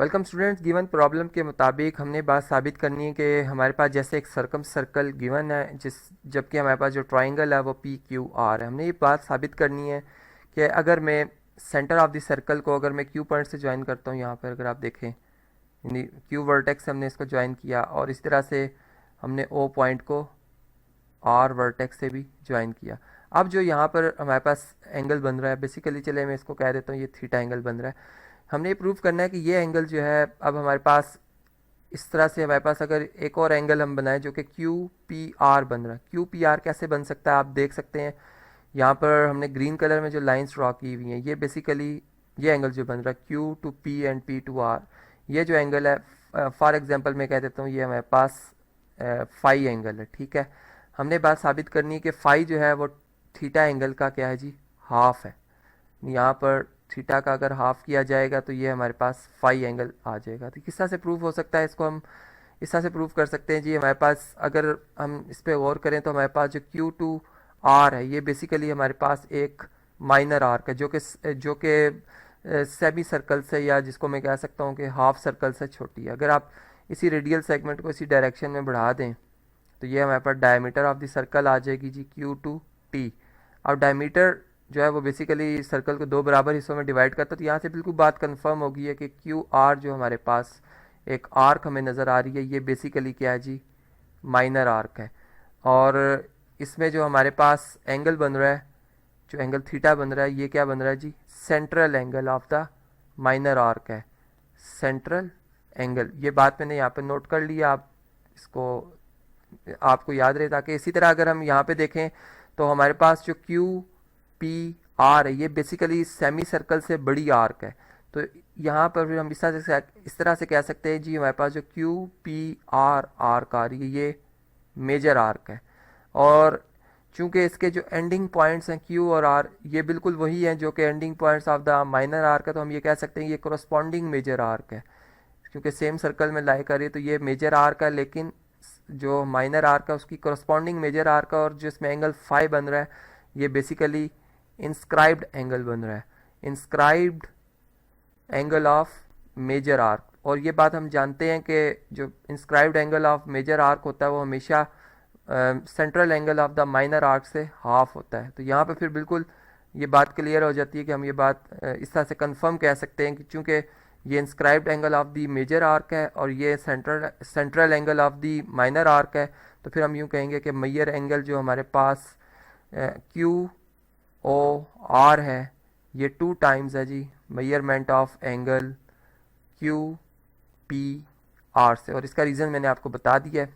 Welcome students. Given problem के मुताबिक हमने बात साबित करनी है कि हमारे पास जैसे एक सर्कम सर्कल गिवन है जबकि हमारे पास जो ट्राइंगल है वो पी क्यू आर है। हमने ये बात साबित करनी है कि अगर मैं सेंटर ऑफ द सर्कल को अगर मैं क्यू पॉइंट से ज्वाइन करता हूँ, यहाँ पर अगर आप देखें यानी क्यू वर्टेक्स से हमने इसको ज्वाइन किया और इस तरह से हमने ओ पॉइंट को आर वर्टेक्स से भी ज्वाइन किया। अब जो यहाँ पर हमारे पास एंगल बन रहा है, बेसिकली चले मैं इसको कह देता हूँ ये थीटा एंगल बन रहा है। हमने ये प्रूव करना है कि ये एंगल जो है अब हमारे पास इस तरह से हमारे पास अगर एक और एंगल हम बनाएं जो कि क्यू पी आर बन रहा है। क्यू पी आर कैसे बन सकता है आप देख सकते हैं, यहाँ पर हमने ग्रीन कलर में जो लाइंस ड्रॉ की हुई हैं ये बेसिकली ये एंगल जो बन रहा है Q to P and P to R, ये जो एंगल है फॉर एग्जांपल मैं कह देता हूँ ये हमारे पास फाई एंगल है। ठीक है, हमने बात साबित करनी है कि फाई जो है वो थीटा एंगल का क्या है जी, हाफ है। यहाँ पर थीटा का अगर हाफ किया जाएगा तो ये हमारे पास फाई एंगल आ जाएगा। तो किस तरह से प्रूफ हो सकता है, इसको हम इस तरह से प्रूफ कर सकते हैं जी। हमारे पास अगर हम इस पर गौर करें तो हमारे पास जो क्यू टू आर है ये बेसिकली हमारे पास एक माइनर आर्क है जो कि सेमी सर्कल से या जिसको मैं कह सकता हूँ कि हाफ सर्कल से छोटी है। अगर आप इसी रेडियल सेगमेंट को इसी डायरेक्शन में बढ़ा दें तो ये हमारे पास डायमीटर ऑफ द सर्कल आ जाएगी जी क्यू टू टी। और डायमीटर जो है वो बेसिकली सर्कल को दो बराबर हिस्सों में डिवाइड करता है। तो यहाँ से बिल्कुल बात कंफर्म होगी है कि क्यू आर जो हमारे पास एक आर्क हमें नज़र आ रही है ये बेसिकली क्या है जी, माइनर आर्क है। और इसमें जो हमारे पास एंगल बन रहा है, जो एंगल थीटा बन रहा है ये क्या बन रहा है जी, central angle of the minor arc है, सेंट्रल एंगल। ये बात मैंने यहाँ पे नोट कर लिया, आप इसको आपको याद रहे। ताकि इसी तरह अगर हम यहाँ पे देखें तो हमारे पास जो क्यू पी आर है ये बेसिकली सेमी सर्कल से बड़ी आर्क है। तो यहाँ पर भी हम इस तरह से कह सकते हैं जी हमारे पास जो क्यू पी आर आर्क आ रही है ये मेजर आर्क है। और चूंकि इसके जो एंडिंग पॉइंट्स हैं क्यू और आर ये बिल्कुल वही हैं जो कि ending points of the minor arc है, तो हम ये कह सकते हैं ये कोरस्पॉन्डिंग मेजर आर्क है। क्योंकि सेम सर्कल में लाई कर रही है तो ये मेजर आर्क है, लेकिन जो माइनर आर्क है उसकी कोरस्पॉन्डिंग मेजर आर्क है। और जिसमें एंगल फाई बन रहा है ये बेसिकली इंस्क्राइब्ड एंगल बन रहा है, inscribed angle of major arc. और ये बात हम जानते हैं कि जो inscribed angle of major arc होता है वो हमेशा central angle of the minor arc से हाफ होता है। तो यहाँ पे फिर बिल्कुल ये बात क्लियर हो जाती है कि हम ये बात इस तरह से कंफर्म कह सकते हैं कि चूंकि ये inscribed angle of the major arc है और ये central angle of the minor arc है, तो फिर हम यूँ कहेंगे कि मेजर एंगल जो हमारे पास क्यू ओ आर है ये 2 टाइम्स है जी measurement of angle Q P R से। और इसका रीज़न मैंने आपको बता दिया है।